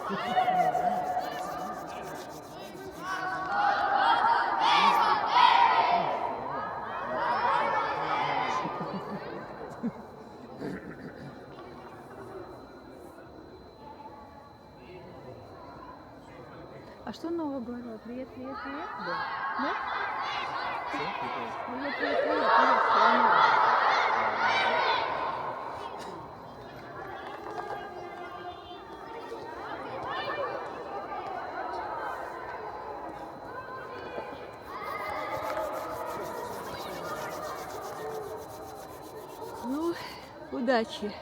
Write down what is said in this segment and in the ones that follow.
А что нового говорила? Привет, привет, привет? Да. Нет? Привет, привет, привет, привет. Ну, удачи.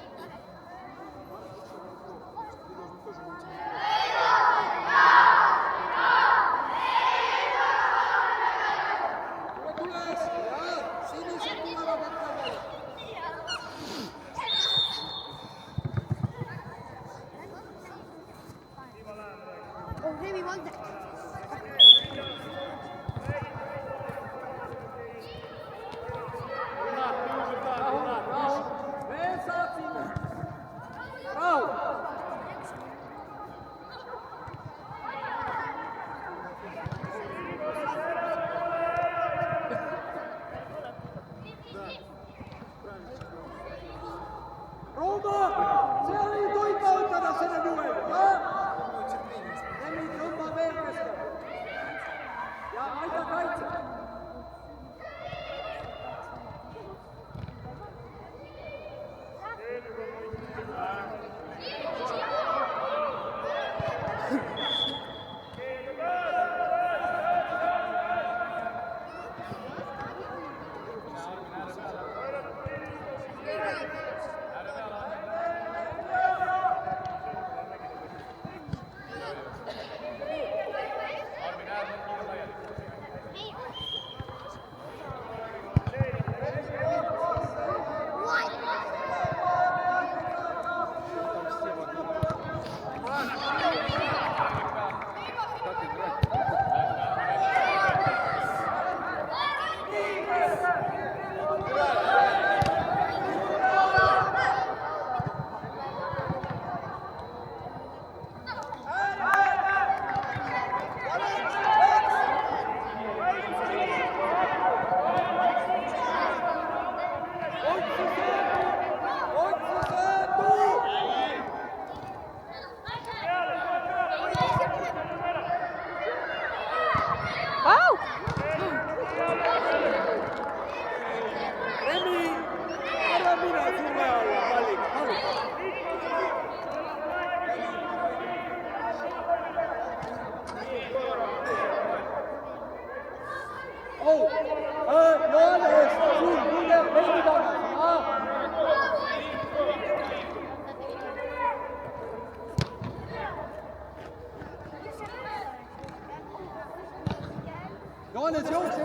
Johannes, jookse!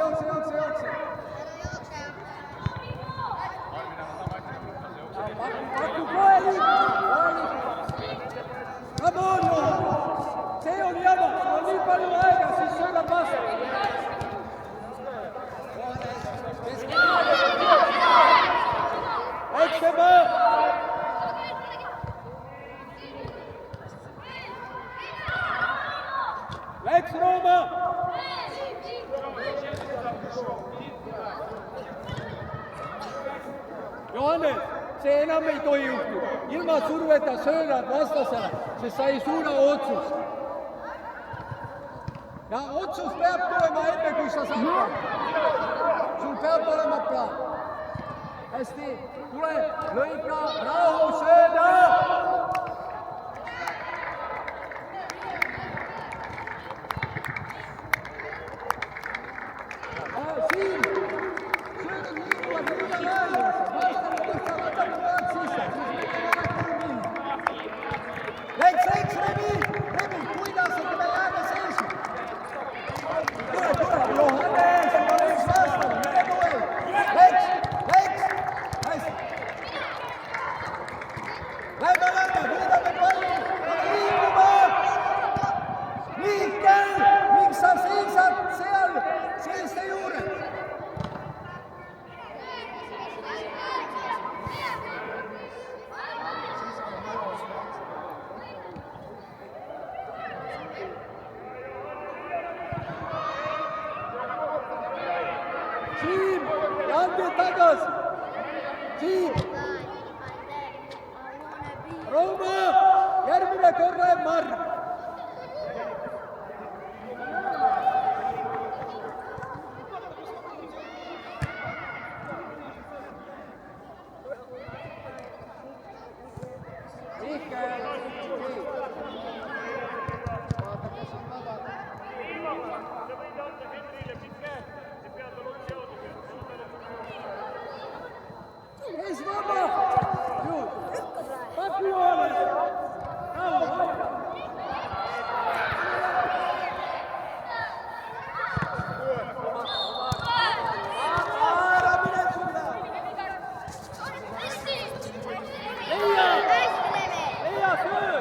Paku kohe liikuda! Come on, Johannes! See on jama, sul on nii palju aega, siis söödab vastu! Otsema! Läks Rooma! Johannes, see enam ei tohi juhtuda. Ilma surveta söönad vastasele, sest sa ei suuda otsust. Ja otsus peab tulema enne, kui sa saad. Sul peab olema plaan. Hästi, tule, lõika, rahu, sööda! Siin! Sööda liikuvad üle väärjus! Vaatame, kus sa võtad pead sisse! Läks, Remi! Kuidas sa teda jääda seisma? Tule, Johannes! Ma läks vastama! Mine tule! Läks! Hästi! Rooma, järgmine kord läheb Marv. Kes vaba? Ju. Paku Johannes. Bravo. Ära mine sulle. Leia söö.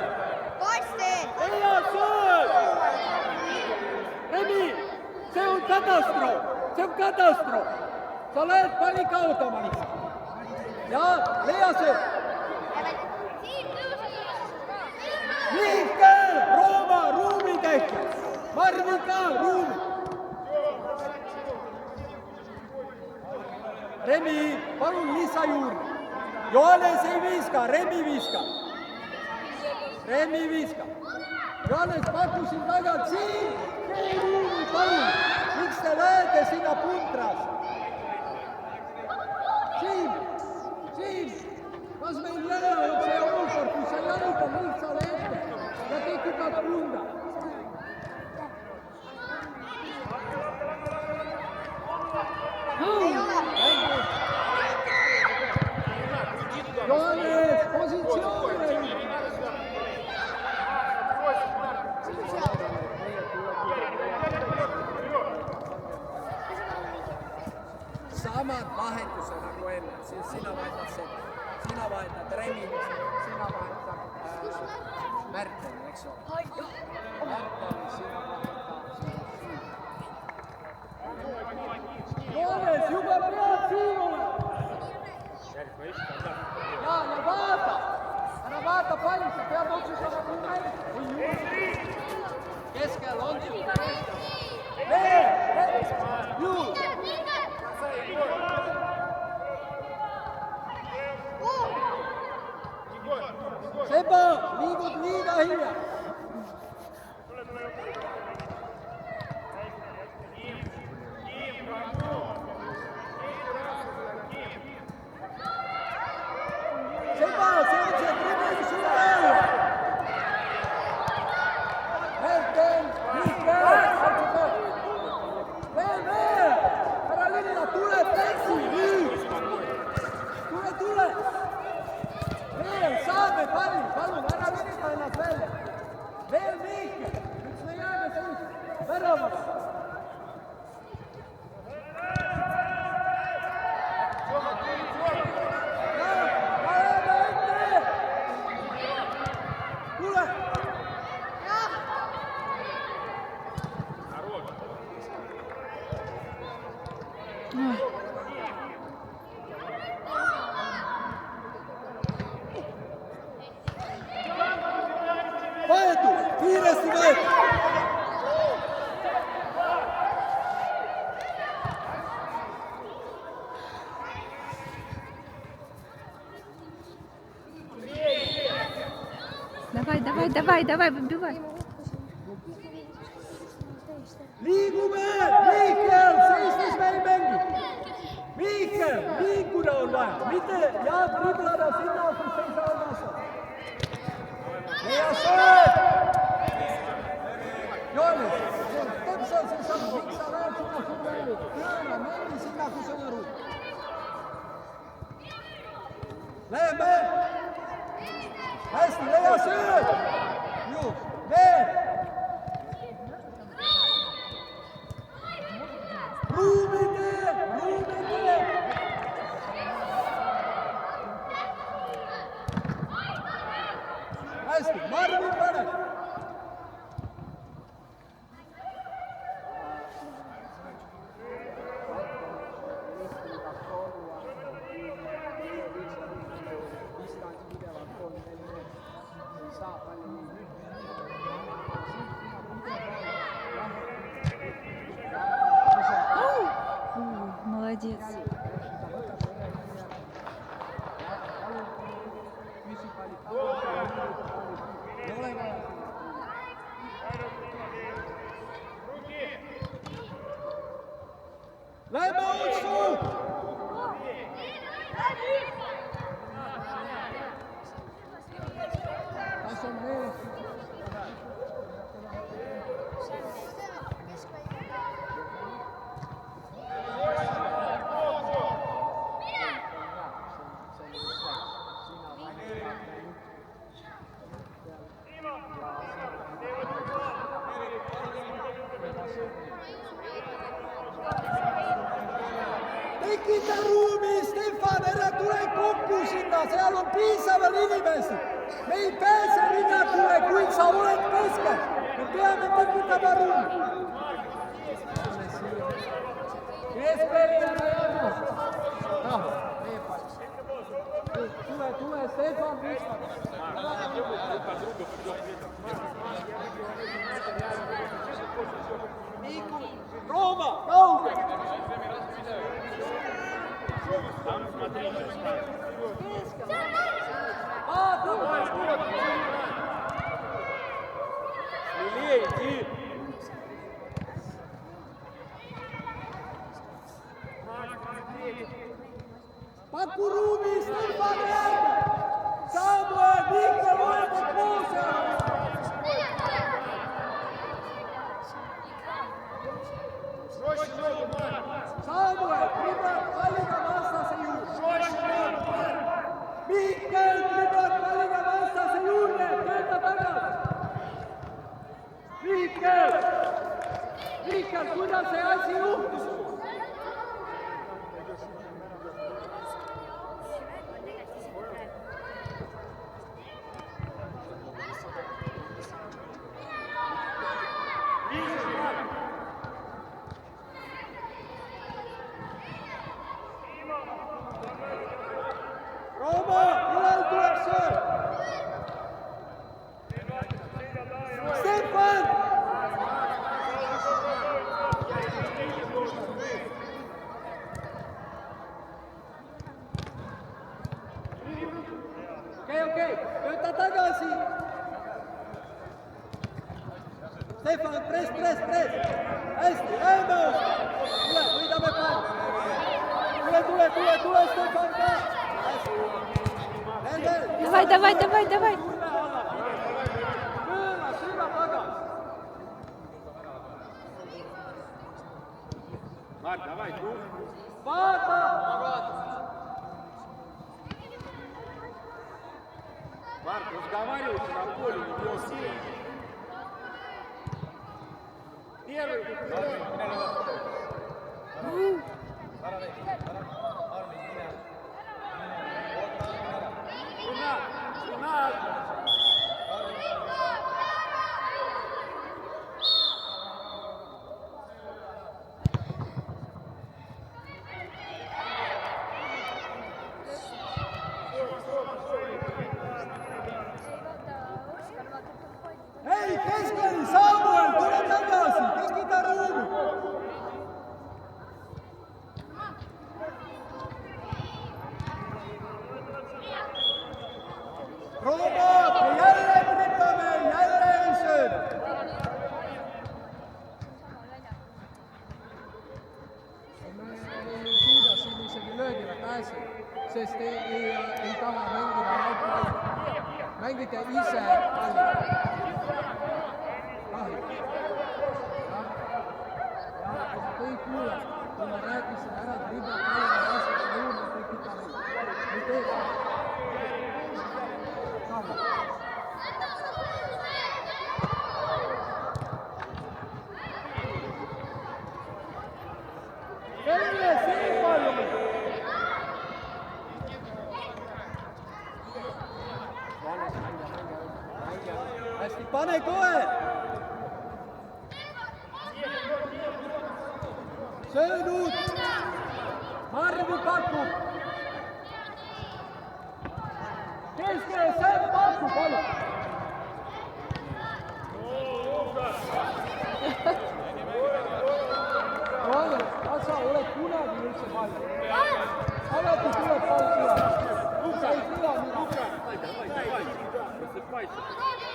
Leia söö. Remi, see on katastroof. See on katastroof. Sa lähed palli kaotama lihtsalt. Ja, Leia sööb. Mihkel, Rooma, ruumi tehke. Marvi ka, ruumi. Remi, palun lisa juurde. Johannes ei viiska, Remi viiska. Remi viiska. Johannes, paku siin tagant, siin. Tee ruumi, palun. Miks te lähete sinna puntras? Siin. Kas meil jälle on see olukord, kus sa jalutad lihtsale ette ja tekitad tunda? Johannes, positsiooni! Samad vahetused nagu enne, siis sina vahetad seda. Sina vahetad Remi, sina vahetad Märteni, eks ole. Märteni, sina vahetad. Johannes, juba pead siinule! Ja vaata! Ära vaata palli, sa pead otsustama kui mängida. Keskel on sul. Juu! Seba, liigud liiga hilja. Seba, see on see tribüün sulle alla. Märten, Mihkel, veel, ära linna, tule täitsi, nüüd. Tule. Veel, saame palli, palun, ära vinita ennast välja. Veel Mihkel, miks me jääme siis väravaks? Tule! Võetu, kiiresti võetu! Давай, выбивай. Liigume! Mihkel, seistes me ei mängi! Mihkel, liikuda on vaja, mitte driblada sinna, kus ei saa vastata. Ja sööb! Johannes, täpselt see samm, miks sa lähed sinna sulle üle? Pööra, mängi sinna, kus on õru. Läheme! Hästi, Leia sööb! Ju, veel! Ruumi tee! Hästi, Marvi pane! Молодец. tekita ruumi, Stefan, ära tule kokku sinna, seal on piisavalt inimesi. Me ei pääse rinnakule, kui sa oled keskel. Me peame tekitama ruumi. Keskelt ära jagu. Tule, Stefan, pista. Рома, kauge! Смелее, иди! Paku ruumi, Stefan järgi! Samuel, Mikkel, olete koos seal! Samuel, tribad palliga vastase juurde! Mikkel, tribad palliga vastase juurde! Tööta tagasi! Mikkel, kuidas see asi juhtus? Rooma, millal tuleb sööb? Stefan! Okei, tööta tagasi! Stefan, press! Hästi, Ämmus! Tule, võidame palli! Tule, Stefan, ka! Давай. Pööra, süga tagasi! Mark, давай, друг! Vaata! Марк, разговаривайте на поле, не бьете. Первый. Hei, keskeli, Samuel, tule tagasi, tekita ruumi! Rooma, jälle tripame, jälle ei sööd! Me ei suuda siin isegi löögile pääse, sest ei taha mängida palli. Mängite ise palli. Ei kuule, kui ma rääkisin ära tribla palliga vastase juurde tekitame. Ei tee seda. Saame. Kelle see palli? Hästi, pane kohe! Söönud! Marvi pakub! Keskele, Sam pakub, palun! Oled, kas sa oled kunagi üldse palli? Alati tuleb pall siia. Sa ei tea midagi. Давай, просыпайся.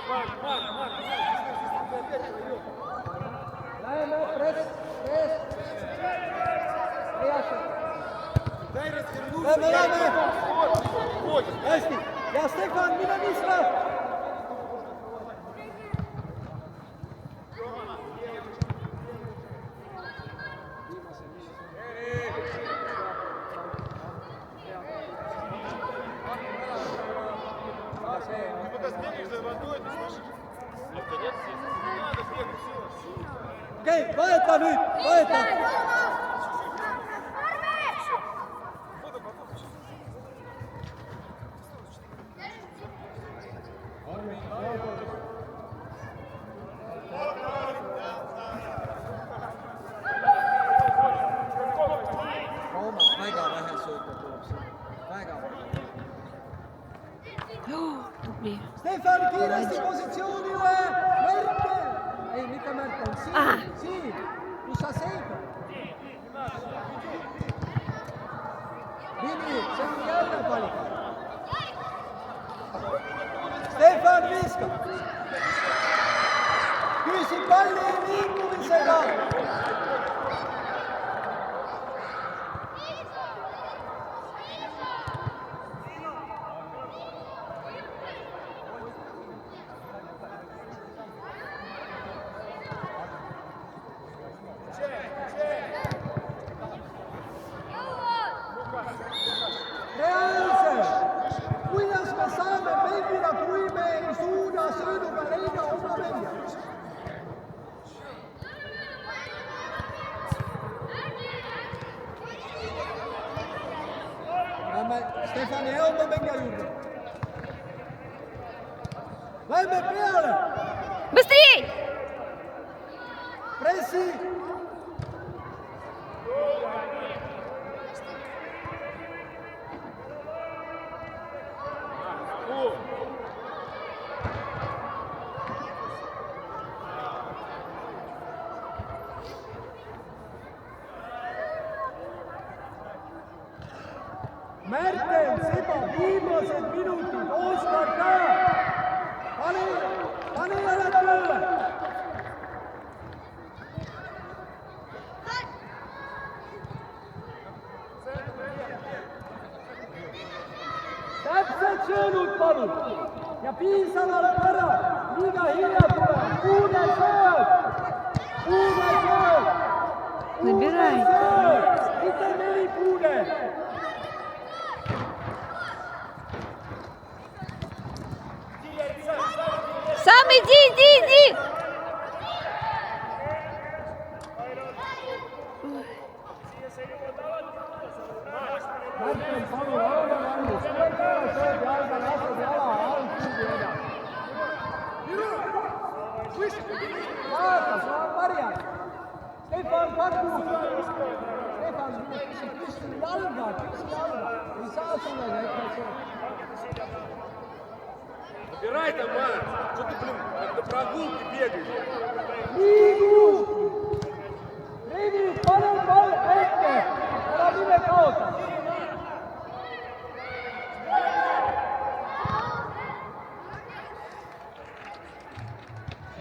Марк. Läheme, press! Дай развернуться. Läheme! Hästi! Ja Stefan, mine viska! Okei, vaheta nüüd, vaheta! Tubli. Stefan, kiiresti positsioonile! Merkel! Ei, mitte Merkel, siin, kus sa seigad. Vini, see on jälle pall. Stefan viskab. Küsib palli liikumisega. Kuidas me saame mängida, kui me ei suuda sõiduga leida oma mängijat? Lähme Stefani hea oma mängija juurde. Lähme peale! Быстрей! Pressi! Merkel, seda viimased minutid, Oskar ka! Pane jälle tööle! Täpselt söönud palun ja piisavalt ära, liiga hilja tuleb, Puune sööb! Набирай. Mitte 4 Puune! Сам иди! Merkel, palun, ole valmis, tule peale, sööb jalga, lased jala, alt kuhugi edasi. Vaata, sul on varjad. Stefan, paku! Stefan, küsi jalga. Ei saa sulle hetkel sööb. Убирай там, Марк! Что ты, блин, как на прогулке бегаешь? Liigu! Rivi, pane pall ette! Ära mine kaota!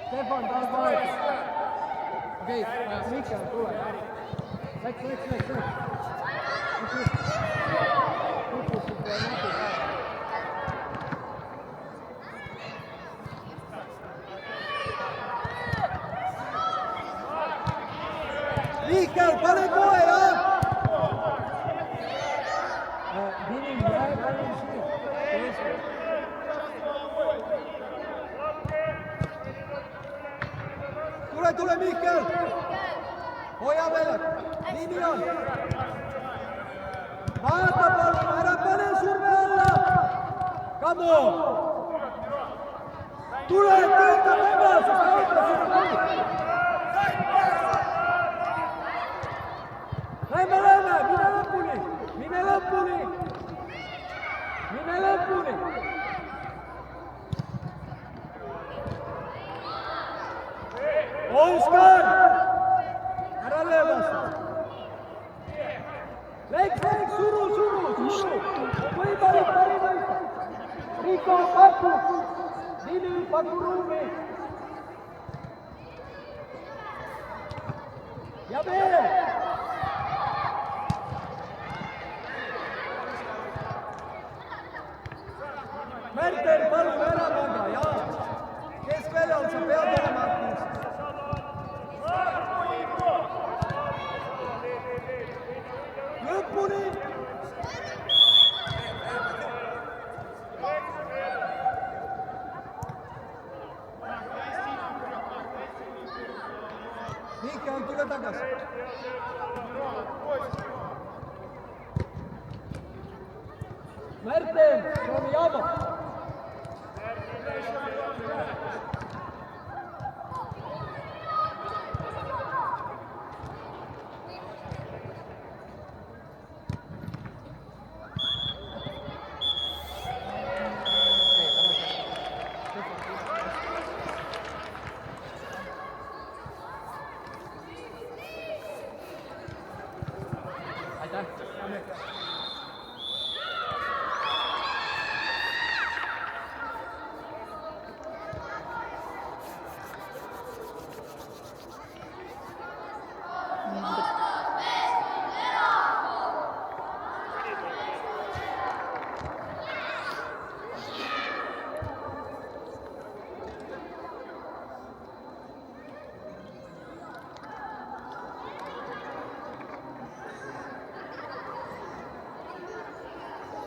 Stefan, tahad vahetada? Okei, Mikkel, tule. Läks. Kukkusid näpid ära. Mikkel, pane kohe, jah! Vinim, jää palun siia. Tule, Mikkel! Hoia veel! Nii on! Vaata palun, ära pane surve alla! Kamo! Tule, tööta tagasi, saada seda palli! Lähme, mine lõpuni! Oskar! Ära löö vastu! Läks, suru! Võimalik parimaid! Riiko, paku! Vili, paku ruumi! Ja veel! Merkel, palun ära maga, jaa! Keskväljal sa pead olema aktiivsed. Lõpuni! Mikkel, tule tagasi. Merkel, Tomi Jabo!